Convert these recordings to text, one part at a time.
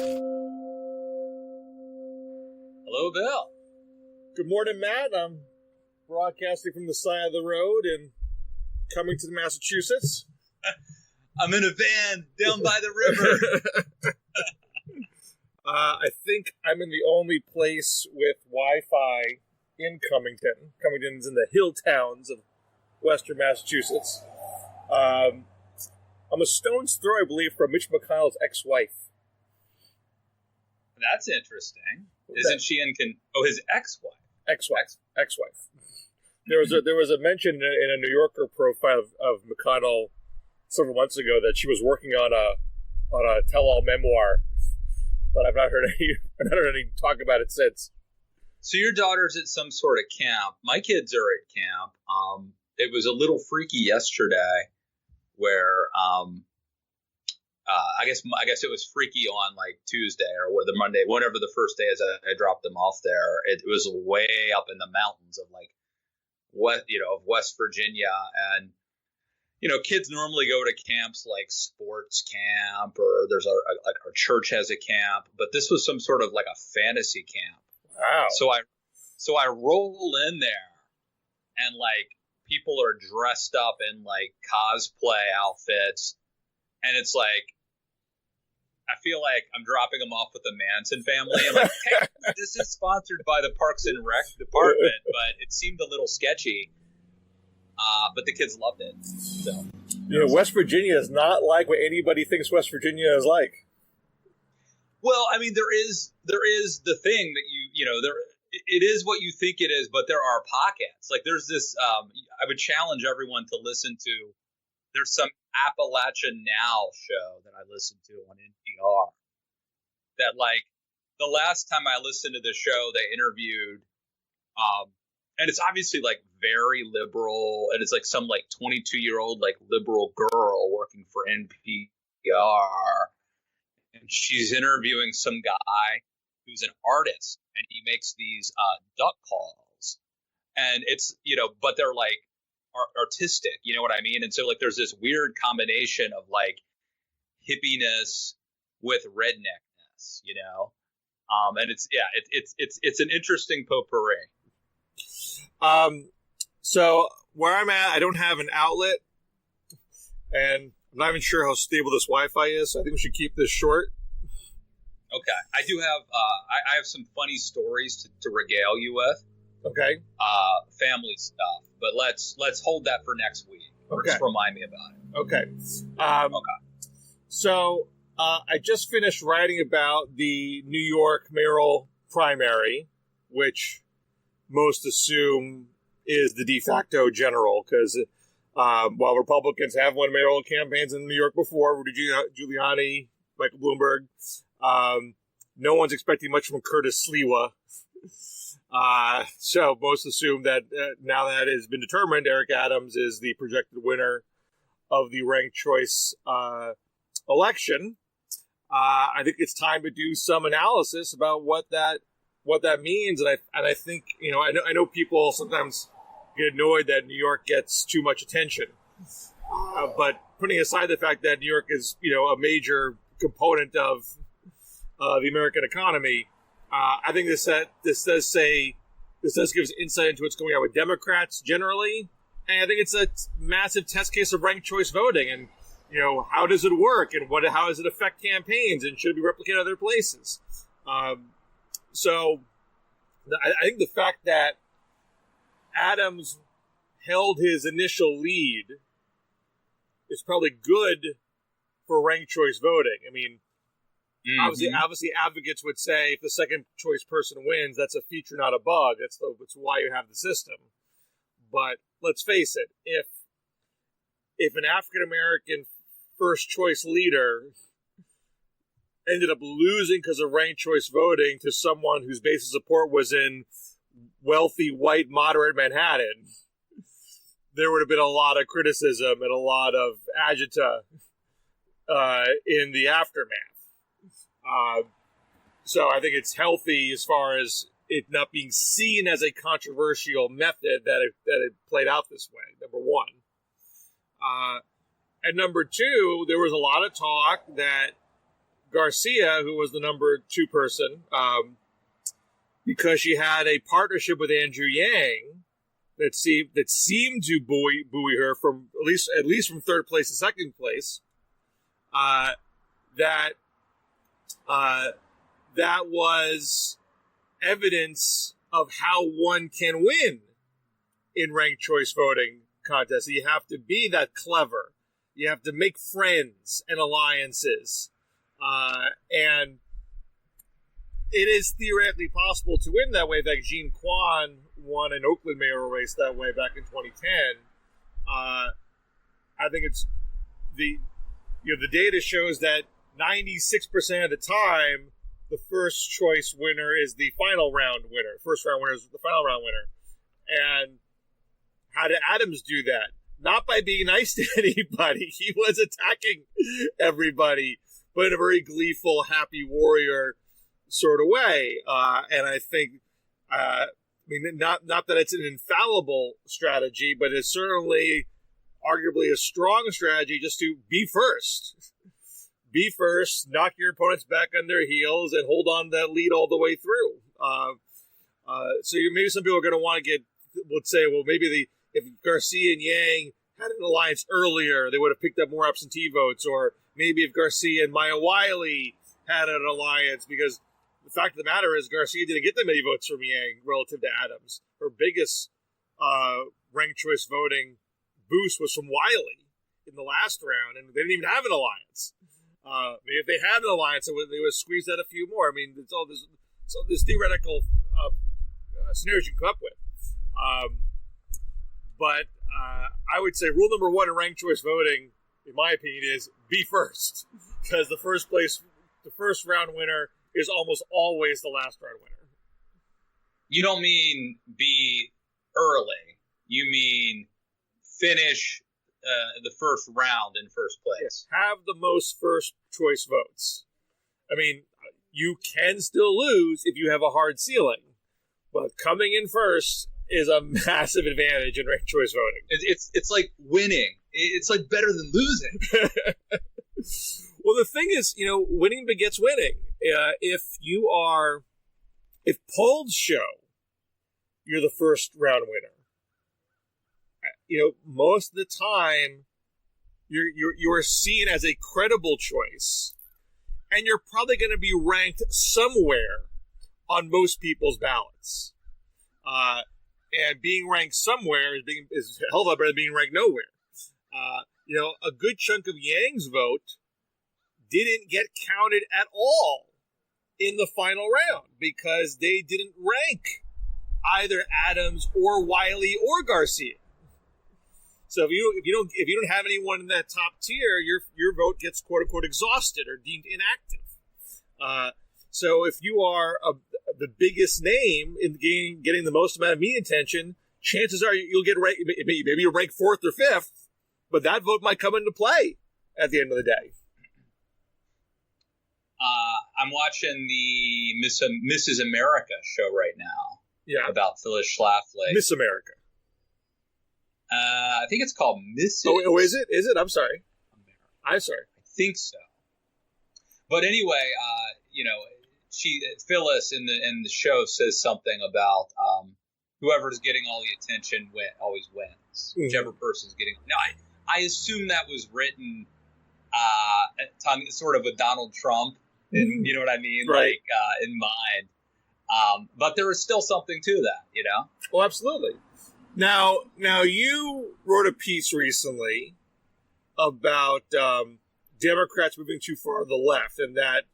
Hello, Bill. Good morning, Matt. I'm broadcasting from the side of the road in Covington, Massachusetts. I'm in a van down by the river. I think I'm in the only place with Wi-Fi in Covington. Covington's in the hill towns of western Massachusetts. I'm a stone's throw, I believe, from Mitch McConnell's ex-wife. That's interesting. Isn't she in? His ex-wife. Ex-wife. There was a mention in a New Yorker profile of McConnell several months ago that she was working on a tell-all memoir, but I've not heard any talk about it since. So your daughter's at some sort of camp. My kids are at camp. It was a little freaky yesterday, where I guess it was freaky on like Tuesday or the Monday, whatever the first day is. I dropped them off there. It was way up in the mountains of like West Virginia, and kids normally go to camps like sports camp, or there's our church has a camp, but this was some sort of like a fantasy camp. Wow. So I roll in there, and like people are dressed up in like cosplay outfits, and it's like, I feel like I'm dropping them off with the Manson family. I'm like, hey, this is sponsored by the Parks and Rec department, but it seemed a little sketchy. But the kids loved it. So, West Virginia is not like what anybody thinks West Virginia is like. Well, I mean, there is the thing that it is what you think it is, but there are pockets. Like there's this. I would challenge everyone to listen to. There's some Appalachian Now show that I listened to on NPR that, like, the last time I listened to the show, they interviewed, and it's obviously like very liberal, and it's like some like 22-year-old like liberal girl working for NPR, and she's interviewing some guy who's an artist, and he makes these duck calls, and it's but they're like artistic, you know what I mean? And so like there's this weird combination of like hippiness with redneckness, and it's an interesting potpourri. So where I'm at, I don't have an outlet, and I'm not even sure how stable this Wi-Fi is, so I think we should keep this short. Okay. I do have I have some funny stories to regale you with. Okay. Family stuff, but let's hold that for next week. Or Okay. just remind me about it. Okay. Okay. So I just finished writing about the New York mayoral primary, which most assume is the de facto general, because while Republicans have won mayoral campaigns in New York before, Rudy Giuliani, Michael Bloomberg, no one's expecting much from Curtis Sliwa. So most assume that now that has been determined, Eric Adams is the projected winner of the ranked choice election. I think it's time to do some analysis about what that means, and I think I know people sometimes get annoyed that New York gets too much attention, but putting aside the fact that New York is a major component of the American economy. I think this does give us insight into what's going on with Democrats generally, and I think it's a massive test case of ranked choice voting, and how does it work, and how does it affect campaigns, and should it be replicated other places? So I think the fact that Adams held his initial lead is probably good for ranked choice voting. I mean. Mm-hmm. Obviously, advocates would say if the second choice person wins, that's a feature, not a bug. That's why you have the system. But let's face it, if an African American first choice leader ended up losing because of ranked choice voting to someone whose base of support was in wealthy, white, moderate Manhattan, there would have been a lot of criticism and a lot of agita in the aftermath. So I think it's healthy as far as it not being seen as a controversial method that it played out this way, number one. And number two, there was a lot of talk that Garcia, who was the number 2 person, because she had a partnership with Andrew Yang that seemed to buoy her from at least from 3rd place to 2nd place. That was evidence of how one can win in ranked choice voting contests. You have to be that clever. You have to make friends and alliances. And it is theoretically possible to win that way. In fact, Jean Quan won an Oakland mayoral race that way back in 2010. I think it's the data shows that 96% of the time, the first choice winner is the final round winner. First round winner is the final round winner. And how did Adams do that? Not by being nice to anybody. He was attacking everybody, but in a very gleeful, happy warrior sort of way. And I think, not that it's an infallible strategy, but it's certainly arguably a strong strategy just to be first. Be first, knock your opponents back on their heels, and hold on to that lead all the way through. So maybe some people are going to want to would say, well, maybe if Garcia and Yang had an alliance earlier, they would have picked up more absentee votes, or maybe if Garcia and Maya Wiley had an alliance, because the fact of the matter is Garcia didn't get that many votes from Yang relative to Adams. Her biggest ranked choice voting boost was from Wiley in the last round, and they didn't even have an alliance. Maybe if they had an alliance, they would squeeze out a few more. I mean, it's all this theoretical scenarios you can come up with. But I would say rule number 1 in ranked choice voting, in my opinion, is be first, because the first round winner is almost always the last round winner. You don't mean be early. You mean finish the first round in first place. Yes. Have the most first choice votes. I mean, you can still lose if you have a hard ceiling, but coming in first is a massive advantage in ranked choice voting. It's like winning. It's like better than losing. Well, the thing is, winning begets winning. If polls show you're the first round winner, most of the time you're seen as a credible choice, and you're probably going to be ranked somewhere on most people's ballots. And being ranked somewhere is a hell of a lot better than being ranked nowhere. A good chunk of Yang's vote didn't get counted at all in the final round because they didn't rank either Adams or Wiley or Garcia. So if you don't have anyone in that top tier, your vote gets quote unquote exhausted or deemed inactive. So if you are the biggest name in getting the most amount of media attention, chances are you'll get ranked. Maybe you'll rank 4th or 5th, but that vote might come into play at the end of the day. I'm watching the Mrs. America show right now. Yeah, about Phyllis Schlafly. Miss America. I think it's called Mrs. Oh, is it? Is it? I'm sorry. America. I'm sorry. I think so. But anyway, Phyllis in the show says something about whoever's getting all the attention always wins. Mm-hmm. Whichever person's getting. Now, I assume that was written sort of with Donald Trump, and you know what I mean, right. like in mind. But there is still something to that, Well, absolutely. Now you wrote a piece recently about Democrats moving too far to the left, and that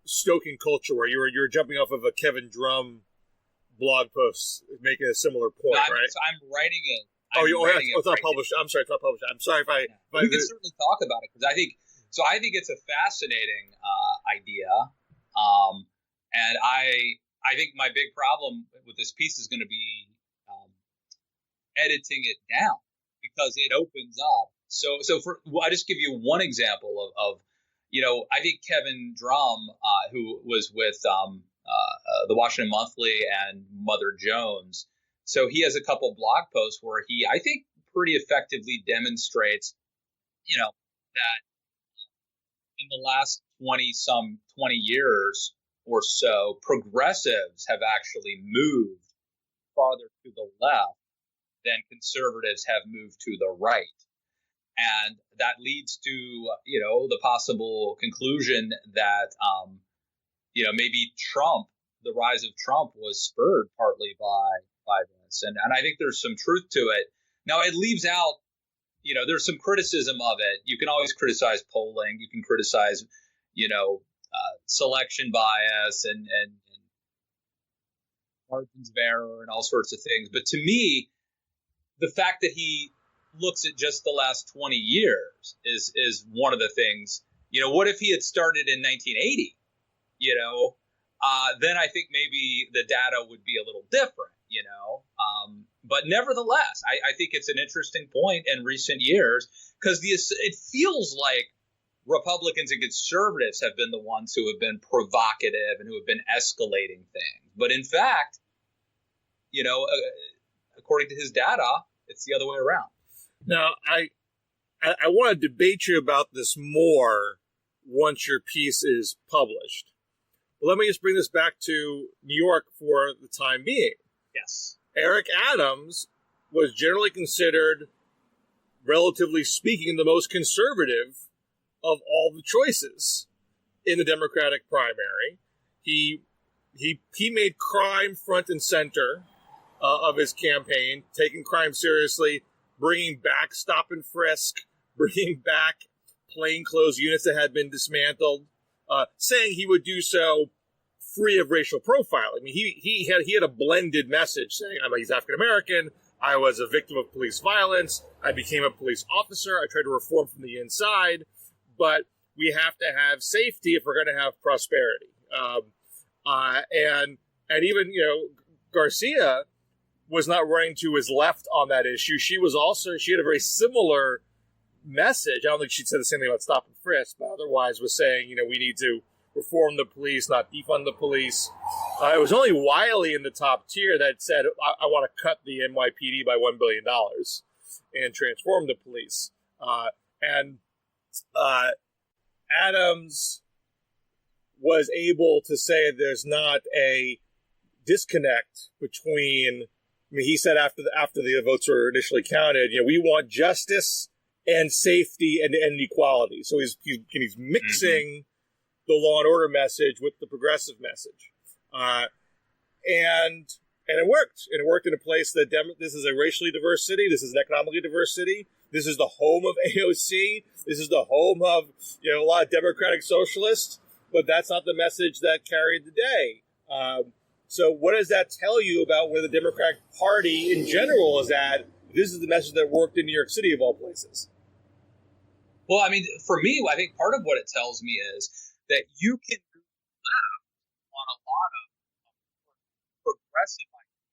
stoking culture where you were jumping off of a Kevin Drum blog post making a similar point, right? So I'm writing it. It's not published. I'm sorry, it's not published. I'm sorry if I. We can certainly talk about it because I think it's a fascinating idea, and I think my big problem with this piece is going to be editing it down because it opens up. So I'll just give you one example of I think Kevin Drum, who was with the Washington Monthly and Mother Jones, so he has a couple blog posts where he, I think, pretty effectively demonstrates, that in the last 20 years or so, progressives have actually moved farther to the left than conservatives have moved to the right. And that leads to, the possible conclusion that, maybe the rise of Trump was spurred partly by this. And I think there's some truth to it. Now, it leaves out, there's some criticism of it. You can always criticize polling. You can criticize, selection bias and margins of error and all sorts of things. But to me, the fact that he looks at just the last 20 years is one of the things. What if he had started in 1980? Then I think maybe the data would be a little different. But nevertheless, I think it's an interesting point in recent years because it feels like Republicans and conservatives have been the ones who have been provocative and who have been escalating things. But in fact, according to his data, it's the other way around. Now, I want to debate you about this more once your piece is published. But let me just bring this back to New York for the time being. Yes. Eric Adams was generally considered, relatively speaking, the most conservative of all the choices in the Democratic primary. He made crime front and center of his campaign, taking crime seriously, bringing back stop and frisk, bringing back plainclothes units that had been dismantled, saying he would do so free of racial profiling. I mean, he had a blended message saying, he's African American, I was a victim of police violence, I became a police officer, I tried to reform from the inside, but we have to have safety if we're going to have prosperity. And even, Garcia was not running to his left on that issue. She had a very similar message. I don't think she'd said the same thing about stop and frisk, but otherwise was saying, we need to reform the police, not defund the police. It was only Wiley in the top tier that said, I want to cut the NYPD by $1 billion and transform the police. Adams was able to say there's not a disconnect between, he said after the votes were initially counted, we want justice and safety and equality. So he's mixing the law and order message with the progressive message. And it worked. And it worked in a place that this is a racially diverse city. This is an economically diverse city. This is the home of AOC. This is the home of a lot of democratic socialists. But that's not the message that carried the day. So what does that tell you about where the Democratic Party in general is at? This is the message that worked in New York City of all places. Well, for me, I think part of what it tells me is that you can move left on a lot of progressive ideas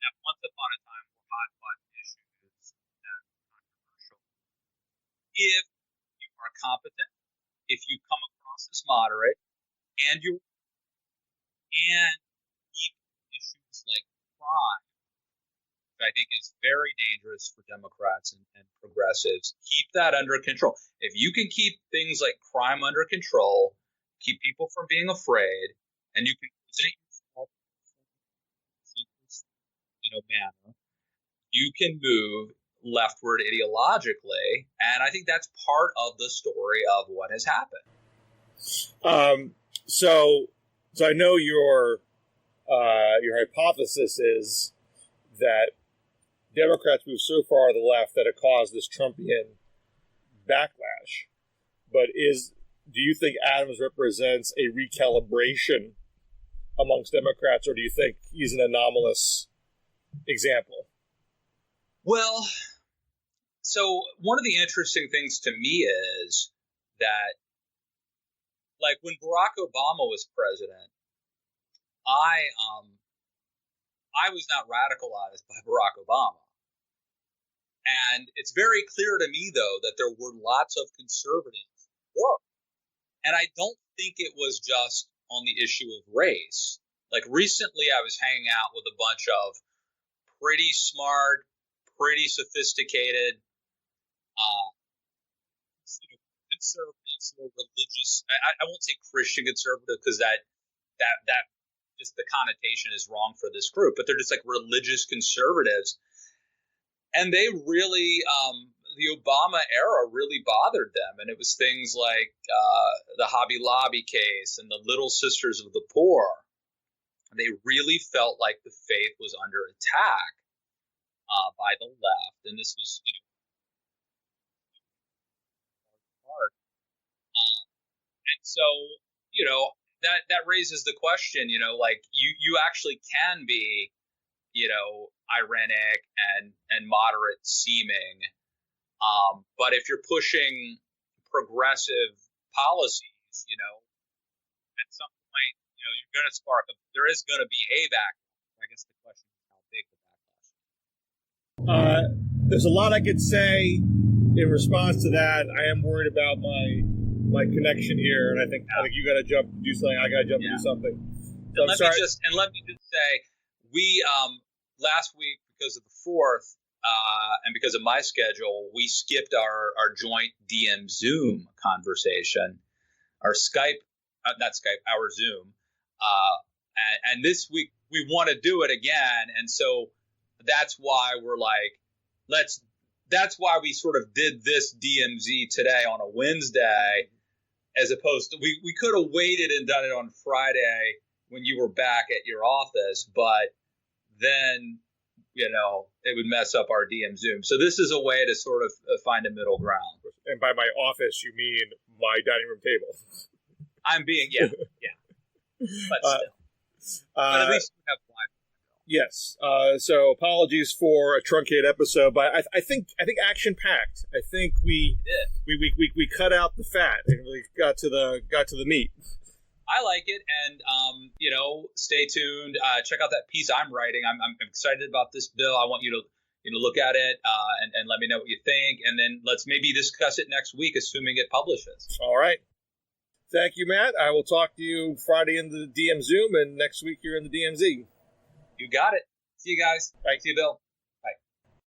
that once upon a time were hot button issues that were controversial. If you are competent, if you come across as moderate, and keep issues like crime, which I think is very dangerous for Democrats and progressives, keep that under control. If you can keep things like crime under control, keep people from being afraid, and you can present yourself in a manner, you can move leftward ideologically, and I think that's part of the story of what has happened. So I know your hypothesis is that Democrats move so far to the left that it caused this Trumpian backlash. But do you think Adams represents a recalibration amongst Democrats, or do you think he's an anomalous example? Well, so one of the interesting things to me is that, like, when Barack Obama was president, I was not radicalized by Barack Obama. And it's very clear to me, though, that there were lots of conservatives who were. And I don't think it was just on the issue of race. Like, recently I was hanging out with a bunch of pretty smart, pretty sophisticated conservatives or religious. I won't say Christian conservative because that just the connotation is wrong for this group, but they're just like religious conservatives, and they really the Obama era really bothered them, and it was things like the Hobby Lobby case and the Little Sisters of the Poor. They really felt like the faith was under attack by the left, and this was hard. And so that raises the question, like you actually can be ironic and moderate seeming, but if you're pushing progressive policies, at some point you're going to there is going to be a backlash. I guess the question is how big the backlash is. There's a lot I could say in response to that. I am worried about my connection here, and I think you got to jump and do something. I got to jump and do something. So let me just say, we last week, because of the 4th and because of my schedule, we skipped our joint DM Zoom conversation, our Skype, not Skype, our Zoom, and this week we want to do it again, and so that's why we're like, that's why we sort of did this DMZ today on a Wednesday, as opposed to we could have waited and done it on Friday when you were back at your office, but then it would mess up our DM Zoom. So this is a way to sort of find a middle ground. And by my office, you mean my dining room table? I'm being but still. But at least we have Wi-Fi. Yes. So apologies for a truncated episode, but I think action packed. I think we cut out the fat and we got to the meat. I like it, and stay tuned. Check out that piece I'm writing. I'm excited about this bill. I want you to look at it and let me know what you think, and then let's maybe discuss it next week, assuming it publishes. All right. Thank you, Matt. I will talk to you Friday in the DM Zoom, and next week you're in the DMZ. You got it. See you guys. Bye. See you, Bill.